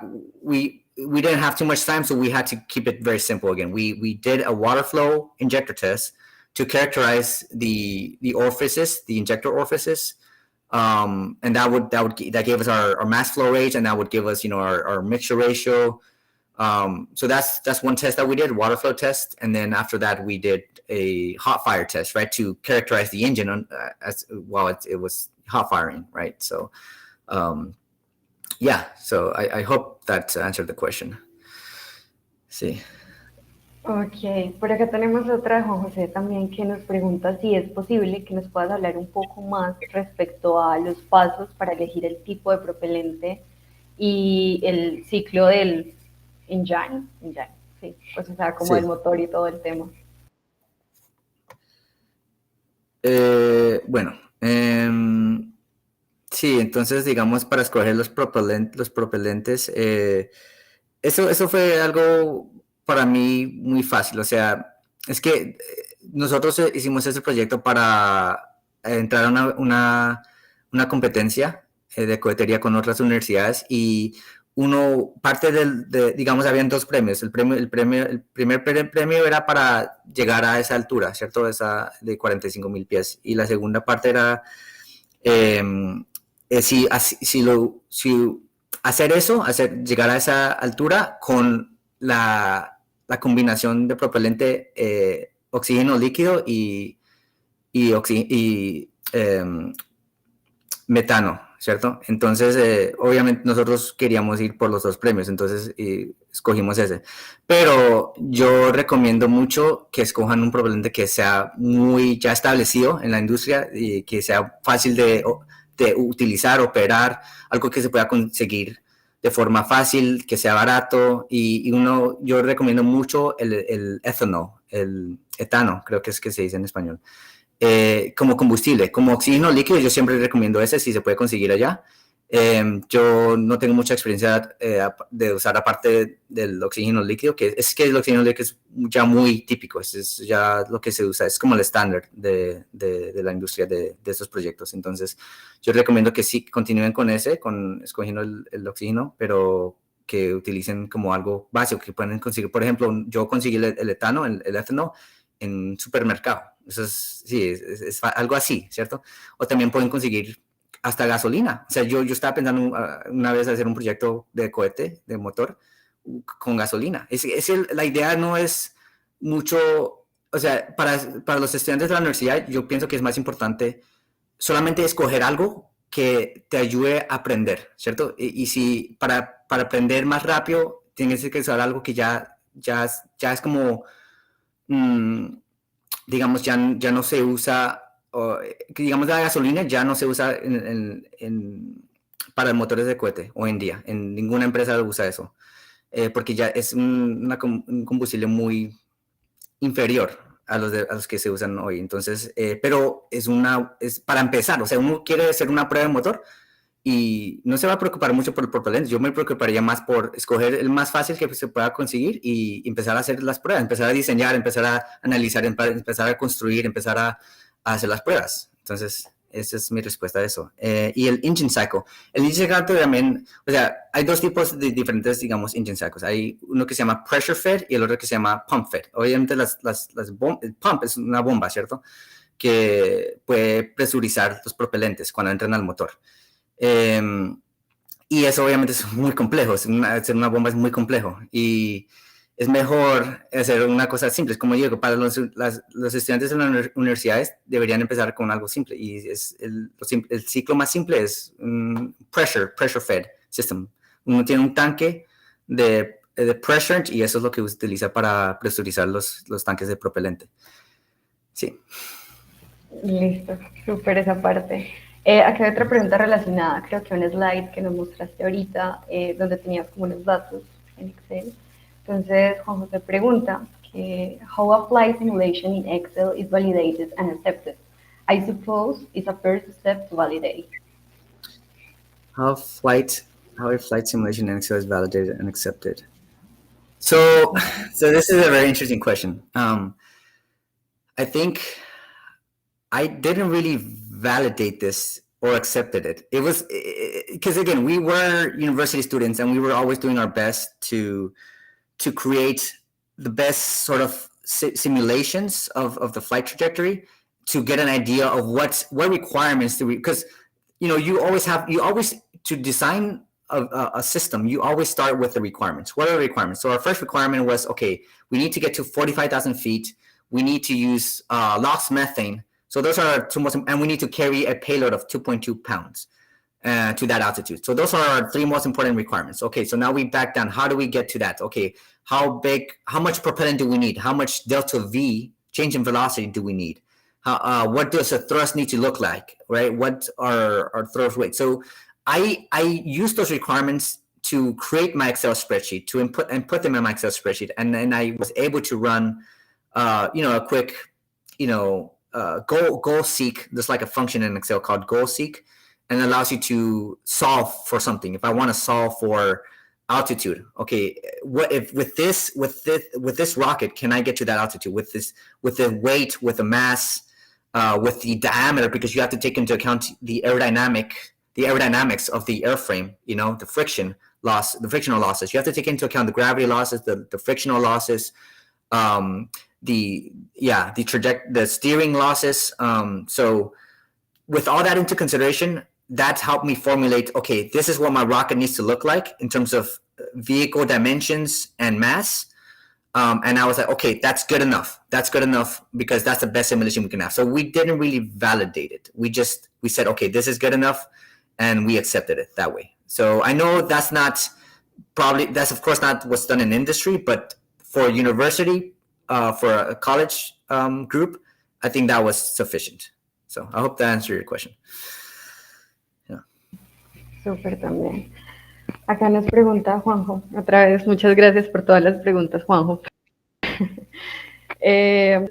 we didn't have too much time, so we had to keep it very simple again. We did a water flow injector test to characterize the orifices, the injector orifices, and that gave us our mass flow rates, and that would give us our mixture ratio. So that's one test that we did, water flow test, and then after that we did a hot fire test, right, to characterize the engine as while it was hot firing, right? So yeah, so I hope that answered the question. Sí. Ok, por acá tenemos otra de Juan José también que nos pregunta si es posible que nos puedas hablar un poco más respecto a los pasos para elegir el tipo de propelente y el ciclo del engine, sí, pues o sea, como Sí. el motor y todo el tema. Bueno, sí, entonces digamos para escoger los propelentes, eso fue algo para mí muy fácil. O sea, es que nosotros hicimos ese proyecto para entrar a una competencia de cohetería con otras universidades, y parte digamos, habían dos premios. El primer premio era para llegar a esa altura, ¿cierto? Esa de 45,000 pies. Y la segunda parte era si hacer eso, llegar a esa altura con la combinación de propelente oxígeno líquido y metano, ¿cierto? Entonces, obviamente nosotros queríamos ir por los dos premios, entonces escogimos ese. Pero yo recomiendo mucho que escojan un propelente que sea muy ya establecido en la industria y que sea fácil de utilizar, operar, algo que se pueda conseguir de forma fácil, que sea barato, yo recomiendo mucho el ethanol, el etano, creo que es que se dice en español. Como combustible, como oxígeno líquido, yo siempre recomiendo ese si se puede conseguir allá. Yo no tengo mucha experiencia de usar aparte del oxígeno líquido, que el oxígeno líquido es ya muy típico, es ya lo que se usa, es como el estándar de la industria de estos proyectos. Entonces yo recomiendo que sí continúen con escogiendo el oxígeno, pero que utilicen como algo básico que pueden conseguir. Por ejemplo, yo conseguí el etano, el ethanol en un supermercado. Eso es algo así, ¿cierto? O también pueden conseguir hasta gasolina. O sea, yo estaba pensando una vez hacer un proyecto de cohete, de motor, con gasolina. La idea no es mucho, o sea, para los estudiantes de la universidad, yo pienso que es más importante solamente escoger algo que te ayude a aprender, ¿cierto? Y si para aprender más rápido tienes que usar algo que ya es como digamos, ya no se usa, digamos, la gasolina ya no se usa para motores de cohete hoy en día. En ninguna empresa usa eso, porque ya es un combustible muy inferior a los que se usan hoy. Entonces, pero es para empezar, o sea, uno quiere hacer una prueba de motor y no se va a preocupar mucho por el propelente. Yo me preocuparía más por escoger el más fácil que se pueda conseguir y empezar a hacer las pruebas, empezar a diseñar, empezar a analizar, empezar a construir, empezar a hacer las pruebas. Entonces, esa es mi respuesta a eso. Y el engine cycle. El engine cycle también, o sea, hay dos tipos de diferentes, digamos, engine cycles. Hay uno que se llama pressure fed y el otro que se llama pump fed. Obviamente el pump es una bomba, ¿cierto? Que puede presurizar los propelentes cuando entran al motor. Y eso obviamente es muy complejo, hacer una bomba es muy complejo y es mejor hacer una cosa simple. Es como digo, para los estudiantes de las universidades deberían empezar con algo simple y el ciclo más simple es pressure fed system. Uno tiene un tanque de pressure y eso es lo que utiliza para presurizar los tanques de propelente. Sí. Listo, súper esa parte. Aquí hay otra pregunta relacionada, creo que un slide que nos mostraste ahorita, donde tenías como unos datos en Excel. Entonces, Juan José pregunta que how a flight simulation in Excel is validated and accepted. I suppose it's a first step to validate. How a flight simulation in Excel is validated and accepted. So this is a very interesting question. I think I didn't really validate this, or accepted it. It was because again, we were university students and we were always doing our best to create the best sort of simulations of the flight trajectory to get an idea of what requirements do we, because you always to design a system, you always start with the requirements. What are the requirements? So our first requirement was, okay, we need to get to 45,000 feet. We need to use LOX methane. So those are our two most, and we need to carry a payload of 2.2 pounds to that altitude. So those are our three most important requirements. Okay, so now we back down. How do we get to that? Okay, how much propellant do we need? How much delta V, change in velocity, do we need? What does a thrust need to look like, right? What are our thrust rates? So I use those requirements to create my Excel spreadsheet, to input and put them in my Excel spreadsheet. And then I was able to run, a quick, goal seek. There's like a function in Excel called goal seek, and it allows you to solve for something. If I want to solve for altitude, okay, what if with this rocket can I get to that altitude with the weight, with the mass, with the diameter, because you have to take into account the aerodynamics of the airframe, the frictional losses. You have to take into account the gravity losses, the frictional losses, the steering losses. So with all that into consideration, that helped me formulate, okay, this is what my rocket needs to look like in terms of vehicle dimensions and mass. And I was like, okay, that's good enough. That's good enough because that's the best simulation we can have. So we didn't really validate it. We said, okay, this is good enough. And we accepted it that way. So I know that's of course not what's done in industry, but for university, for a college group, I think that was sufficient. So I hope that answered your question. Yeah. Súper también. Acá nos pregunta Juanjo, otra vez, muchas gracias por todas las preguntas, Juanjo.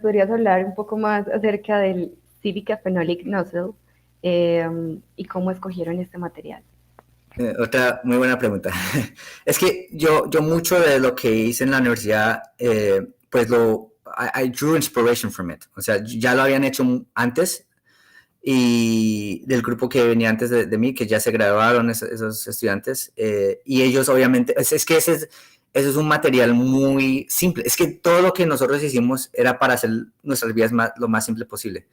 ¿Podrías hablar un poco más acerca del Civica Phenolic Nozzle y cómo escogieron este material? Otra muy buena pregunta. Es que yo mucho de lo que hice en la universidad, pues I drew inspiration from it. O sea, ya lo habían hecho antes, y del grupo que venía antes de mí, que ya se graduaron esos estudiantes, y ellos obviamente, es que eso es un material muy simple. Es que todo lo que nosotros hicimos era para hacer nuestras vidas lo más simple posible.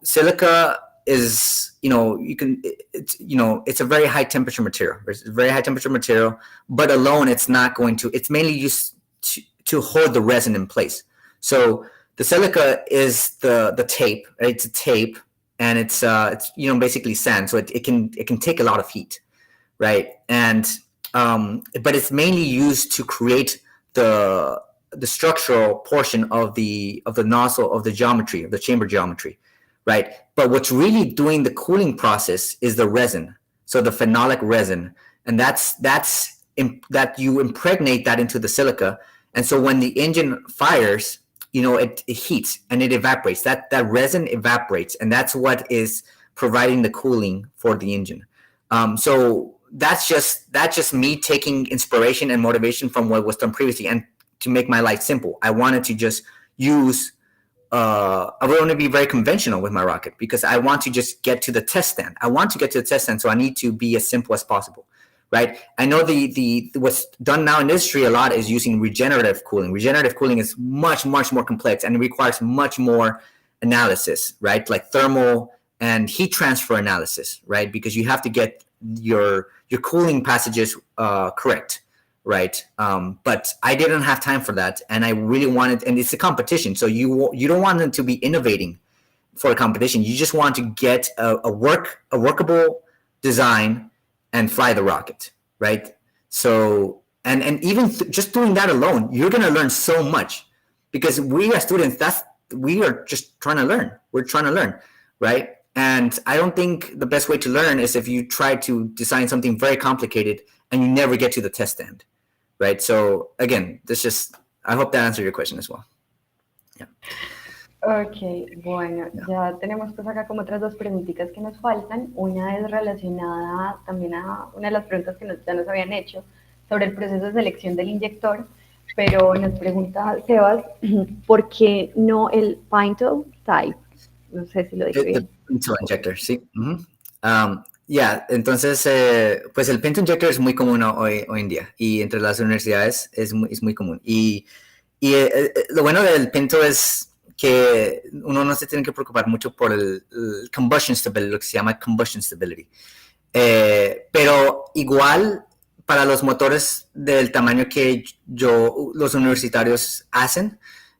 Silica is, it's a very high temperature material. It's a very high temperature material, but alone it's mainly used to hold the resin in place. So the silica is the tape, right? It's a tape, and it's basically sand, so it can take a lot of heat, right? And but it's mainly used to create the structural portion of the nozzle, of the geometry, of the chamber geometry, right? But what's really doing the cooling process is the resin, so the phenolic resin, and that you impregnate that into the silica, and so when the engine fires, it heats and it evaporates. That resin evaporates, and that's what is providing the cooling for the engine. So that's just me taking inspiration and motivation from what was done previously, and to make my life simple, I wanted to just use. I want to be very conventional with my rocket because I want to just get to the test stand. So I need to be as simple as possible. Right. I know the what's done now in industry a lot is using regenerative cooling. Regenerative cooling is much, much more complex, and it requires much more analysis, right? Like thermal and heat transfer analysis, right? Because you have to get your cooling passages correct, right? But I didn't have time for that, and I really wanted, and it's a competition, so you don't want them to be innovating for a competition. You just want to get a workable design and fly the rocket, right? So, and even just doing that alone, you're going to learn so much, because we as students, we are just trying to learn. We're trying to learn, right? And I don't think the best way to learn is if you try to design something very complicated and you never get to the test stand, right? So again, I hope that answered your question as well. Yeah. Ok, bueno, ya tenemos pues acá como otras dos preguntitas que nos faltan. Una es relacionada también a una de las preguntas que ya nos habían hecho sobre el proceso de selección del inyector, pero nos pregunta Sebas, ¿por qué no el Pinto Type? No sé si lo dije bien. Pinto injector, sí. Entonces, pues el pinto injector es muy común hoy en día y entre las universidades es muy común. Y lo bueno del pinto es que uno no se tiene que preocupar mucho por el combustion stability, lo que se llama combustion stability. Pero igual para los motores del tamaño que los universitarios hacen,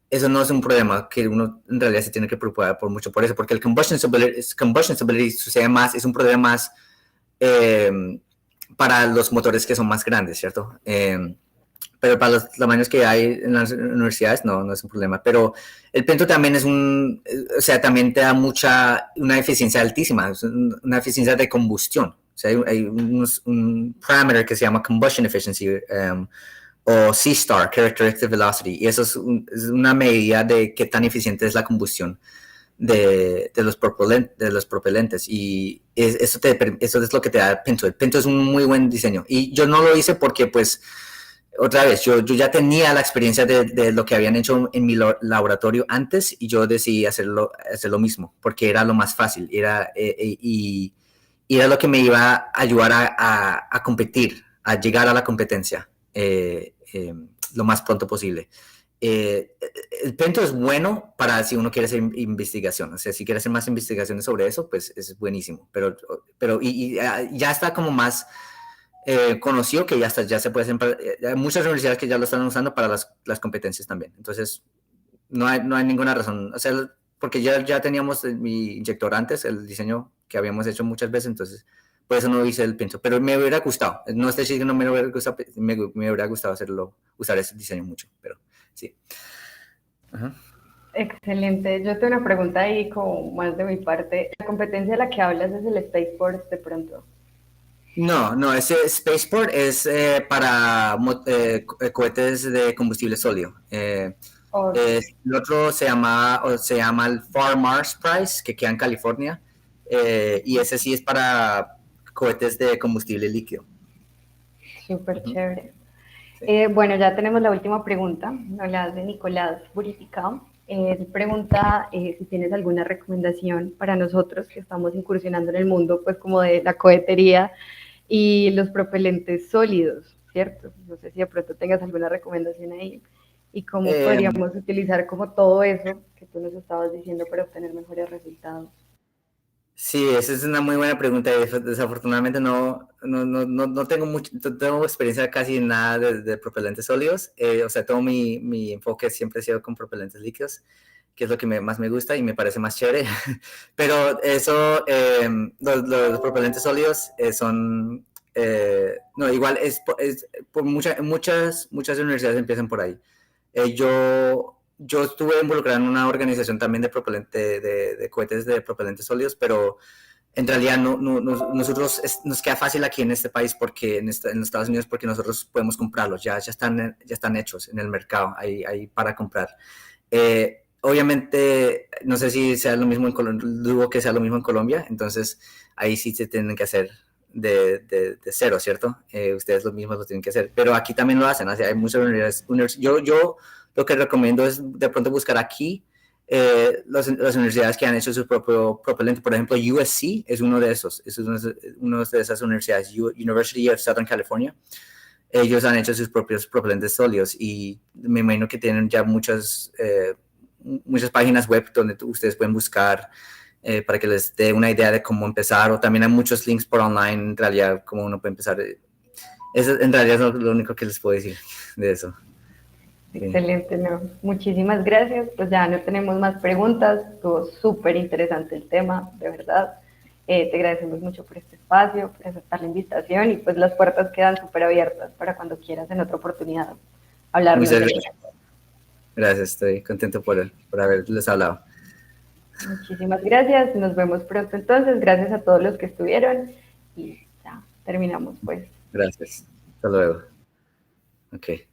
eso no es un problema que uno en realidad se tiene que preocupar por mucho por eso, porque el combustion stability sucede más, es un problema más para los motores que son más grandes, ¿cierto? Pero para los tamaños que hay en las universidades no es un problema. Pero el pinto también o sea, también te da una eficiencia altísima, una eficiencia de combustión. O sea, hay un parámetro que se llama combustion efficiency o C-star, characteristic velocity, y eso es una medida de qué tan eficiente es la combustión de los propelentes, y eso es lo que te da el pinto. El pinto es un muy buen diseño, y yo no lo hice porque, pues, otra vez, yo ya tenía la experiencia de lo que habían hecho en mi laboratorio antes, y yo decidí hacer lo mismo, porque era lo más fácil, y era lo que me iba a ayudar a competir, a llegar a la competencia lo más pronto posible. El pinto es bueno para si uno quiere hacer investigación, o sea, si quiere hacer más investigaciones sobre eso, pues es buenísimo, pero ya está como más conocido que ya se puede hacer, hay muchas universidades que ya lo están usando para las competencias también, entonces no hay ninguna razón, o sea, porque ya teníamos mi inyector antes, el diseño que habíamos hecho muchas veces, entonces por eso no hice el pinto, pero me hubiera gustado, no estoy diciendo que no me hubiera gustado, me hubiera gustado usar ese diseño mucho, pero sí. Ajá. Excelente. Yo tengo una pregunta ahí como más de mi parte. ¿La competencia de la que hablas es el Spaceport de pronto? No, ese Spaceport es para cohetes de combustible sólido. Okay. El otro se llama el Far Mars Prize, que queda en California, y ese sí es para cohetes de combustible líquido. Súper chévere. Sí. Bueno, ya tenemos la última pregunta, nos la hace Nicolás Buritica. Pregunta si tienes alguna recomendación para nosotros que estamos incursionando en el mundo, pues como de la cohetería y los propelentes sólidos, ¿cierto? No sé si de pronto tengas alguna recomendación ahí y cómo podríamos utilizar como todo eso que tú nos estabas diciendo para obtener mejores resultados. Sí, esa es una muy buena pregunta. Desafortunadamente no tengo experiencia casi en nada de propelentes sólidos. O sea, todo mi enfoque siempre ha sido con propelentes líquidos, que es lo que más me gusta y me parece más chévere. Pero eso, los propelentes sólidos son, no, igual por muchas universidades empiezan por ahí. Yo estuve involucrado en una organización también de cohetes de propelentes sólidos, pero en realidad nosotros nos queda fácil aquí en este país porque en Estados Unidos, porque nosotros podemos comprarlos, ya están hechos en el mercado, ahí para comprar. Obviamente, no sé si sea lo mismo en Colombia, dudo que sea lo mismo en Colombia, entonces ahí sí se tienen que hacer de cero, ¿cierto? Ustedes lo mismo lo tienen que hacer, pero aquí también lo hacen, hay muchas universidades. Yo lo que recomiendo es de pronto buscar aquí las universidades que han hecho su propio propelente. Por ejemplo, USC es uno de esos, es una de esas universidades, University of Southern California. Ellos han hecho sus propios propelentes sólidos y me imagino que tienen ya muchas páginas web donde ustedes pueden buscar para que les dé una idea de cómo empezar, o también hay muchos links por online, en realidad, cómo uno puede empezar. Eso en realidad es lo único que les puedo decir de eso. Excelente, no. Muchísimas gracias. Pues ya no tenemos más preguntas. Estuvo súper interesante el tema, de verdad. Te agradecemos mucho por este espacio, por aceptar la invitación y pues las puertas quedan súper abiertas para cuando quieras en otra oportunidad hablarnos. Muchas gracias. Gracias, estoy contento por haberles hablado. Muchísimas gracias. Nos vemos pronto entonces. Gracias a todos los que estuvieron y ya terminamos pues. Gracias. Hasta luego. Okay.